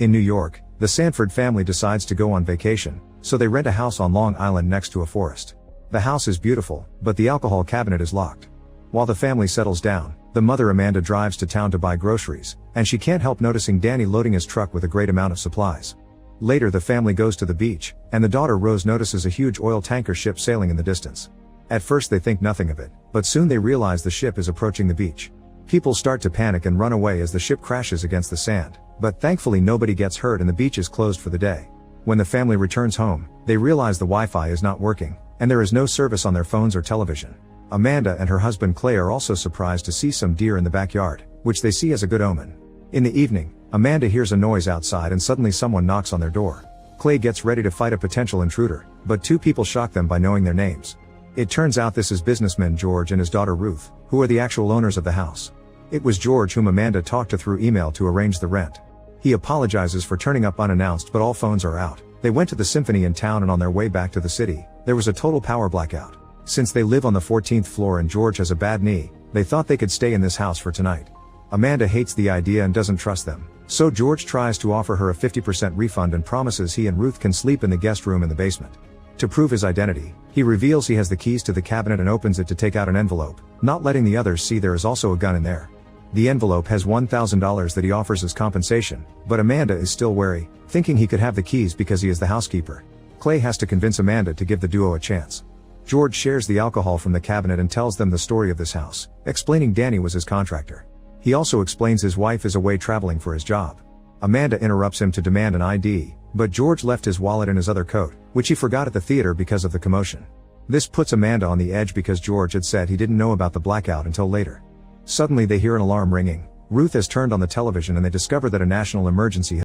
In New York, the Sanford family decides to go on vacation, so they rent a house on Long Island next to a forest. The house is beautiful, but the alcohol cabinet is locked. While the family settles down, the mother Amanda drives to town to buy groceries, and she can't help noticing Danny loading his truck with a great amount of supplies. Later the family goes to the beach, and the daughter Rose notices a huge oil tanker ship sailing in the distance. At first they think nothing of it, but soon they realize the ship is approaching the beach. People start to panic and run away as the ship crashes against the sand, but thankfully nobody gets hurt and the beach is closed for the day. When the family returns home, they realize the Wi-Fi is not working, and there is no service on their phones or television. Amanda and her husband Clay are also surprised to see some deer in the backyard, which they see as a good omen. In the evening, Amanda hears a noise outside and suddenly someone knocks on their door. Clay gets ready to fight a potential intruder, but two people shock them by knowing their names. It turns out this is businessman George and his daughter Ruth, who are the actual owners of the house. It was George whom Amanda talked to through email to arrange the rent. He apologizes for turning up unannounced, but all phones are out. They went to the symphony in town, and on their way back to the city, there was a total power blackout. Since they live on the 14th floor and George has a bad knee, they thought they could stay in this house for tonight. Amanda hates the idea and doesn't trust them, so George tries to offer her a 50% refund and promises he and Ruth can sleep in the guest room in the basement. To prove his identity, he reveals he has the keys to the cabinet and opens it to take out an envelope, not letting the others see there is also a gun in there. The envelope has $1,000 that he offers as compensation, but Amanda is still wary, thinking he could have the keys because he is the housekeeper. Clay has to convince Amanda to give the duo a chance. George shares the alcohol from the cabinet and tells them the story of this house, explaining Danny was his contractor. He also explains his wife is away traveling for his job. Amanda interrupts him to demand an ID, but George left his wallet in his other coat, which he forgot at the theater because of the commotion. This puts Amanda on the edge because George had said he didn't know about the blackout until later. Suddenly they hear an alarm ringing. Ruth has turned on the television and they discover that a national emergency